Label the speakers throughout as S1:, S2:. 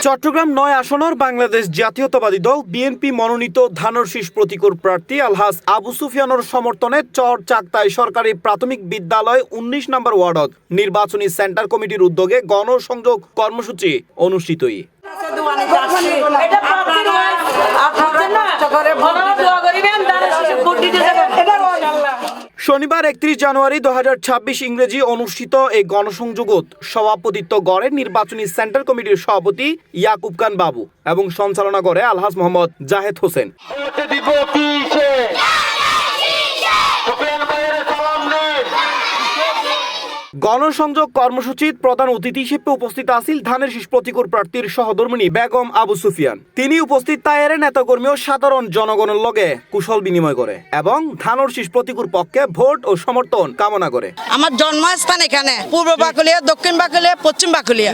S1: চট্টগ্রাম ৯ আসনের বাংলাদেশ জাতীয়তাবাদী দল বিএনপি মনোনীত ধানের শীষ প্রতীকের প্রার্থী আলহাজ আবু সুফিয়ানের সমর্থনে চর চাকতাই সরকারি প্রাথমিক বিদ্যালয় ১৯ নম্বর ওয়ার্ডত নির্বাচনী সেন্টার কমিটির উদ্যোগে গণসংযোগ কর্মসূচি অনুষ্ঠিত। শনিবার ৩১ জানুয়ারি ২০২৬ ইংরেজি অনুষ্ঠিত এই গণসংযোগত সভাপতিত্ব করে নির্বাচনী সেন্টার কমিটির সভাপতি ইয়াকুব খান বাবু এবং সঞ্চালনা করে আলহাজ মোহাম্মদ জাহেদ হোসেন। গণসংযোগ কর্মসূচিত প্রধান অতিথি হিসেবে উপস্থিত আছিল ধানের শীষ প্রতীকের প্রার্থীর সহধর্মিণী বেগম আবু সুফিয়ান। তিনি উপস্থিত তাইরে নেতাকর্মী ও সাধারণ জনগণের লগে কুশল বিনিময় করে এবং ধানের শীষ প্রতীকের পক্ষে ভোট ও সমর্থন কামনা করে।
S2: আমার জন্মস্থান এখানে পূর্ব বাকুলিয়া, দক্ষিণ বাকুলিয়া, পশ্চিম বাকুলিয়া।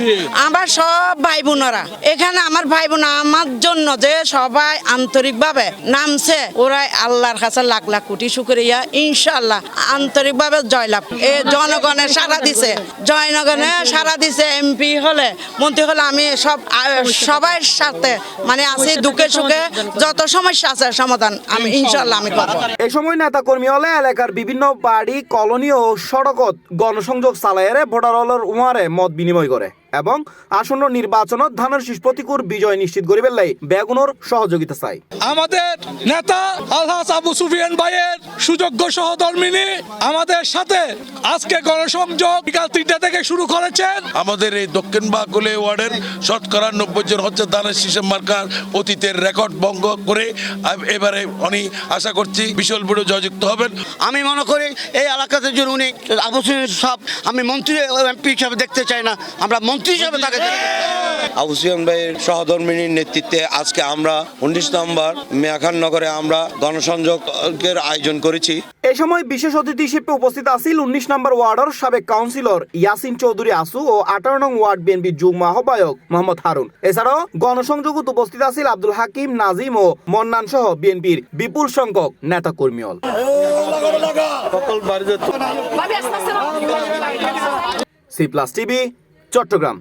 S2: আমার সব ভাই বোনেরা এখানে, আমার ভাই বোন আমার জন্য যে সবাই আন্তরিকভাবে নামছে, ওরাই আল্লাহর কাছে লাখ লাখ কোটি শুকরিয়া। ইনশাআল্লাহ আন্তরিকভাবে জয়লাভ। এই জনগণের সারা দিছে, জয়নগণে সারা দিছে। এমপি হলে, মন্ত্রী হলে আমি সবাই সাথে মানে আছি, দুঃখে সুখে যত সমস্যা আছে সমাধান আমি ইনশাআল্লাহ আমি করব।
S1: এই সময় নেতা কর্মী হলে এলাকার বিভিন্ন বাড়ি, কলোনি ও সড়কত গণসংযোগ চালাইয়ারে ভোটার হলের উমারে মত বিনিময় করে এবং আসন্ন নির্বাচনত ধানের শীষ প্রতীকের বিজয় নিশ্চিত করিবার লাই বেগুনের সহযোগিতা চাই।
S3: আমাদের নেতা আলহাজ আবু সুফিয়ান ভাইয়ের সুযোগ্য সহধর্মিণী আমাদের সাথে আজকে গণসংযোগ বিকাল ৩টা থেকে শুরু করেছেন।
S4: আমাদের এই দক্ষিণ বাকুলিয়া ওয়ার্ডের শতকরা ৯০ জন হচ্ছে ধানের শীষের মার্কার অতীতের রেকর্ড ভঙ্গ করে এবারে উনি আশা করছি বিশাল বড় জয়যুক্ত হবেন।
S5: আমি মনে করি এই এলাকাতে যে উনি আবু সুফিয়ান সব, আমি মন্ত্রী এমপি হিসাবে দেখতে চাই না, আমরা
S6: আবু সুফিয়ান ভাইয়ের সহধর্মিণীর নেতৃত্বে আজকে আমরা ১৯ নম্বর মিয়াখান নগরে আমরা গণসংযোগের আয়োজন করেছি।
S1: এই সময় বিশেষ অতিথি হিসেবে উপস্থিত আছিল ১৯ নম্বর ওয়ার্ডের সাবেক কাউন্সিলর ইয়াসিন চৌধুরী আসু ও ১৮ নং ওয়ার্ড বিএনপি যুগ্ম আহ্বায়ক মোহাম্মদ হারুন। এছাড়াও গণসংযোগত উপস্থিত আছিল আব্দুল হাকিম, নাজিম ও মন্নান সহ বিএনপির বিপুল সংখ্যক নেতা কর্মী। C plus TV, Chittagong.